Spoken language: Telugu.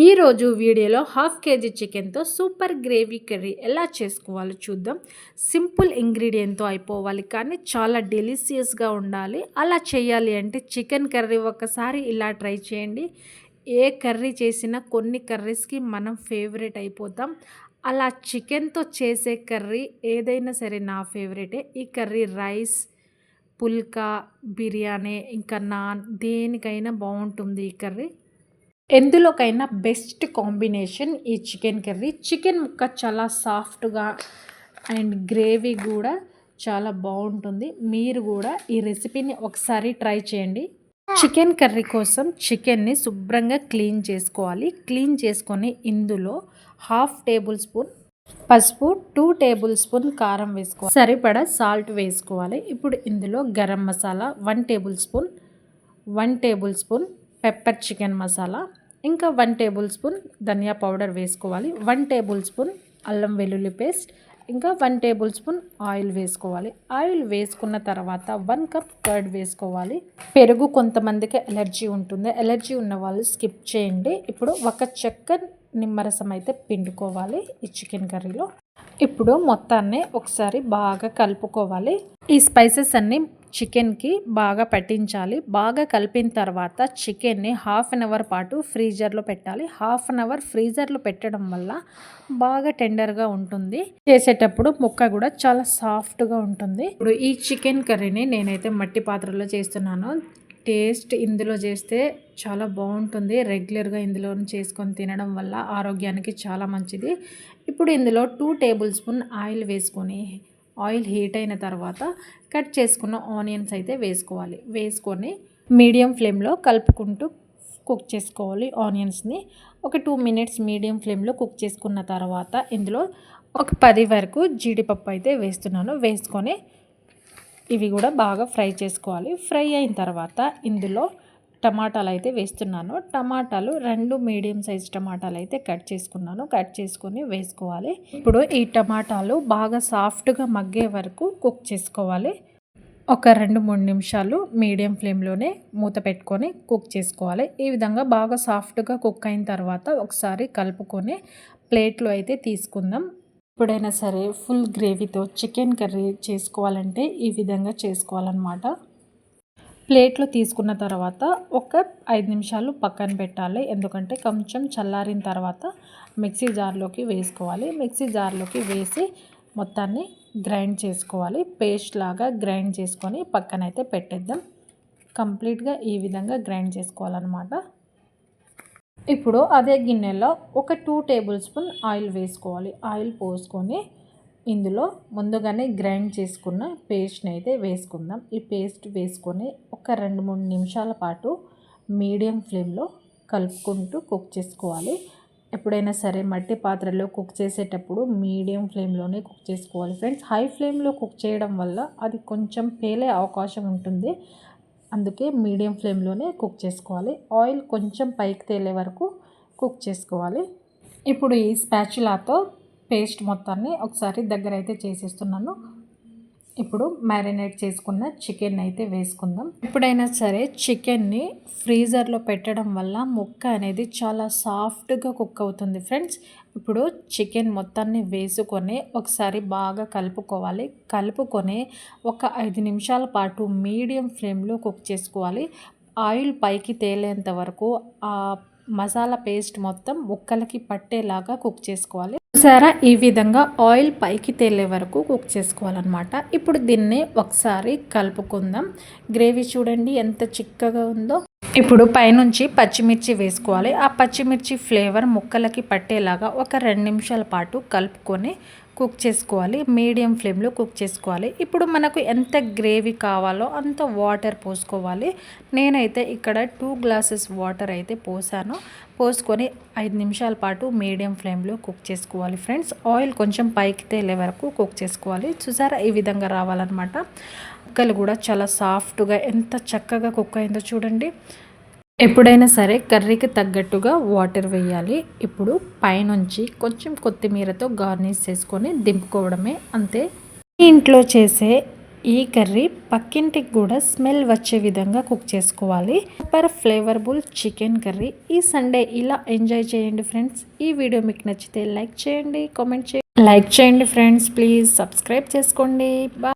ఈరోజు వీడియోలో హాఫ్ కేజీ చికెన్తో సూపర్ గ్రేవీ కర్రీ ఎలా చేసుకోవాలో చూద్దాం. సింపుల్ ఇంగ్రీడియంట్తో అయిపోవాలి కానీ చాలా డెలిషియస్గా ఉండాలి. అలా చేయాలి అంటే చికెన్ కర్రీ ఒకసారి ఇలా ట్రై చేయండి. ఏ కర్రీ చేసినా కొన్ని కర్రీస్కి మనం ఫేవరెట్ అయిపోతాం. అలా చికెన్తో చేసే కర్రీ ఏదైనా సరే నా ఫేవరెటే. ఈ కర్రీ రైస్, పుల్కా, బిర్యానీ ఇంకా నాన్ దేనికైనా బాగుంటుంది ఈ కర్రీ. ఎందులోకైనా బెస్ట్ కాంబినేషన్ ఈ చికెన్ కర్రీ. చికెన్ ముక్క చాలా సాఫ్ట్గా అండ్ గ్రేవీ కూడా చాలా బాగుంటుంది. మీరు కూడా ఈ రెసిపీని ఒకసారి ట్రై చేయండి. చికెన్ కర్రీ కోసం చికెన్ని శుభ్రంగా క్లీన్ చేసుకోవాలి. క్లీన్ చేసుకొని ఇందులో 1/2 టేబుల్ స్పూన్ పసుపు, 2 టేబుల్ స్పూన్ కారం వేసుకోవాలి. సరిపడా సాల్ట్ వేసుకోవాలి. ఇప్పుడు ఇందులో garam masala 1 table spoon, 1 table spoon pepper chicken masala, ఇంకా 1 టేబుల్ స్పూన్ ధనియా పౌడర్ వేసుకోవాలి. 1 టేబుల్ స్పూన్ అల్లం వెల్లుల్లి పేస్ట్, ఇంకా 1 టేబుల్ స్పూన్ ఆయిల్ వేసుకోవాలి. ఆయిల్ వేసుకున్న తర్వాత 1 కప్ కర్డ్ వేసుకోవాలి. పెరుగు కొంతమందికి ఎలర్జీ ఉంటుంది. ఎలర్జీ ఉన్న వాళ్ళు స్కిప్ చేయండి. ఇప్పుడు 1 చెక్క నిమ్మరసం అయితే పిండుకోవాలి ఈ చికెన్ కర్రీలో. ఇప్పుడు మొత్తాన్ని ఒకసారి బాగా కలుపుకోవాలి. ఈ స్పైసెస్ అన్నీ చికెన్కి బాగా పట్టించాలి. బాగా కలిపిన తర్వాత చికెన్ని 1/2 అవర్ పాటు ఫ్రీజర్లో పెట్టాలి. 1/2 అవర్ ఫ్రీజర్లో పెట్టడం వల్ల బాగా టెండర్గా ఉంటుంది. చేసేటప్పుడు ముక్క కూడా చాలా సాఫ్ట్గా ఉంటుంది. ఇప్పుడు ఈ చికెన్ కర్రీని నేనైతే మట్టి పాత్రలో చేస్తున్నాను. టేస్ట్ ఇందులో చేస్తే చాలా బాగుంటుంది. రెగ్యులర్గా ఇందులో చేసుకొని తినడం వల్ల ఆరోగ్యానికి చాలా మంచిది. ఇప్పుడు ఇందులో 2 టేబుల్ స్పూన్ ఆయిల్ వేసుకొని ఆయిల్ హీట్ అయిన తర్వాత కట్ చేసుకున్న ఆనియన్స్ అయితే వేసుకోవాలి. వేసుకొని మీడియం ఫ్లేమ్లో కలుపుకుంటూ కుక్ చేసుకోవాలి. ఆనియన్స్ని ఒక 2 మినిట్స్ మీడియం ఫ్లేమ్లో కుక్ చేసుకున్న తర్వాత ఇందులో ఒక 10 వరకు జీడిపప్పు అయితే వేస్తున్నాను. వేసుకొని ఇవి కూడా బాగా ఫ్రై చేసుకోవాలి. ఫ్రై అయిన తర్వాత ఇందులో టమాటాలు అయితే వేస్తున్నాను. టమాటాలు 2 మీడియం సైజ్ టమాటాలు అయితే కట్ చేసుకున్నాను. కట్ చేసుకొని వేసుకోవాలి. ఇప్పుడు ఈ టమాటాలు బాగా సాఫ్ట్గా మగ్గే వరకు కుక్ చేసుకోవాలి. ఒక 2-3 నిమిషాలు మీడియం ఫ్లేమ్లోనే మూత పెట్టుకొని కుక్ చేసుకోవాలి. ఈ విధంగా బాగా సాఫ్ట్గా కుక్ అయిన తర్వాత ఒకసారి కలుపుకొని ప్లేట్లో అయితే తీసుకుందాం. ఎప్పుడైనా సరే ఫుల్ గ్రేవీతో చికెన్ కర్రీ చేసుకోవాలంటే ఈ విధంగా చేసుకోవాలన్నమాట. ప్లేట్లో తీసుకున్న తర్వాత ఒక 5 నిమిషాలు పక్కన పెట్టాలి. ఎందుకంటే కొంచెం చల్లారిన తర్వాత మిక్సీ జార్లోకి వేసుకోవాలి. మిక్సీ జార్లోకి వేసి మొత్తాన్ని గ్రైండ్ చేసుకోవాలి. పేస్ట్ లాగా గ్రైండ్ చేసుకొని పక్కనైతే పెట్టేద్దాం. కంప్లీట్గా ఈ విధంగా గ్రైండ్ చేసుకోవాలన్నమాట. ఇప్పుడు అదే గిన్నెలో ఒక 2 టేబుల్ స్పూన్ ఆయిల్ వేసుకోవాలి. ఆయిల్ పోసుకొని ఇందులో ముందుగానే గ్రైండ్ చేసుకున్న పేస్ట్ని అయితే వేసుకుందాం. ఈ పేస్ట్ వేసుకొని ఒక 2-3 నిమిషాల పాటు మీడియం ఫ్లేమ్లో కలుపుకుంటూ కుక్ చేసుకోవాలి. ఎప్పుడైనా సరే మట్టి పాత్రలో కుక్ చేసేటప్పుడు మీడియం ఫ్లేమ్లోనే కుక్ చేసుకోవాలి ఫ్రెండ్స్. హై ఫ్లేమ్లో కుక్ చేయడం వల్ల అది కొంచెం పేలే అవకాశం ఉంటుంది. అందుకే మీడియం ఫ్లేమ్లోనే కుక్ చేసుకోవాలి. ఆయిల్ కొంచెం పైకి తేలే వరకు కుక్ చేసుకోవాలి. ఇప్పుడు ఈ స్పాచులాతో పేస్ట్ మొత్తాన్ని ఒకసారి దగ్గర అయితే చేసేస్తున్నాను. ఇప్పుడు మ్యారినేట్ చేసుకున్న చికెన్ అయితే వేసుకుందాం. ఎప్పుడైనా సరే చికెన్ని ఫ్రీజర్లో పెట్టడం వల్ల ముక్క అనేది చాలా సాఫ్ట్గా కుక్ అవుతుంది ఫ్రెండ్స్. ఇప్పుడు చికెన్ మొత్తాన్ని వేసుకొని ఒకసారి బాగా కలుపుకోవాలి. కలుపుకొని ఒక 5 నిమిషాల పాటు మీడియం ఫ్లేమ్లో కుక్ చేసుకోవాలి. ఆయిల్ పైకి తేలేంత వరకు ఆ మసాలా పేస్ట్ మొత్తం ముక్కలకి పట్టేలాగా కుక్ చేసుకోవాలి. చూసారా, ఈ విధంగా ఆయిల్ పైకి తేలే వరకు కుక్ చేసుకోవాలన్నమాట. ఇప్పుడు దీన్ని ఒకసారి కలుపుకుందాం. గ్రేవీ చూడండి ఎంత చిక్కగా ఉందో. ఇప్పుడు పైనుంచి పచ్చిమిర్చి వేసుకోవాలి. ఆ పచ్చిమిర్చి ఫ్లేవర్ ముక్కలకి పట్టేలాగా ఒక 2 నిమిషాల పాటు కలుపుకొని కుక్ చేసుకోవాలి. మీడియం ఫ్లేమ్లో కుక్ చేసుకోవాలి. ఇప్పుడు మనకు ఎంత గ్రేవీ కావాలో అంత వాటర్ పోసుకోవాలి. నేనైతే ఇక్కడ 2 గ్లాసెస్ వాటర్ అయితే పోసాను. పోసుకొని 5 నిమిషాల పాటు మీడియం ఫ్లేమ్లో కుక్ చేసుకోవాలి ఫ్రెండ్స్. ఆయిల్ కొంచెం పైకి తేలే వరకు కుక్ చేసుకోవాలి. చూసారా, ఈ విధంగా రావాలన్నమాట. ముక్కలు కూడా చాలా సాఫ్ట్గా ఎంత చక్కగా కుక్ అయిందో చూడండి. ఎప్పుడైనా సరే కర్రీకి తగ్గట్టుగా వాటర్ వేయాలి. ఇప్పుడు పైనుంచి కొంచెం కొత్తిమీరతో గార్నిష్ చేసుకొని దింపుకోవడమే, అంతే. ఇంట్లో చేసే ఈ కర్రీ పక్కింటికి కూడా స్మెల్ వచ్చే విధంగా కుక్ చేసుకోవాలి. సూపర్ ఫ్లేవర్బుల్ చికెన్ కర్రీ ఈ సండే ఇలా ఎంజాయ్ చేయండి ఫ్రెండ్స్. ఈ వీడియో మీకు నచ్చితే లైక్ చేయండి, కామెంట్ చేయండి. లైక్ చేయండి ఫ్రెండ్స్, ప్లీజ్ సబ్స్క్రైబ్ చేసుకోండి. బాయ్.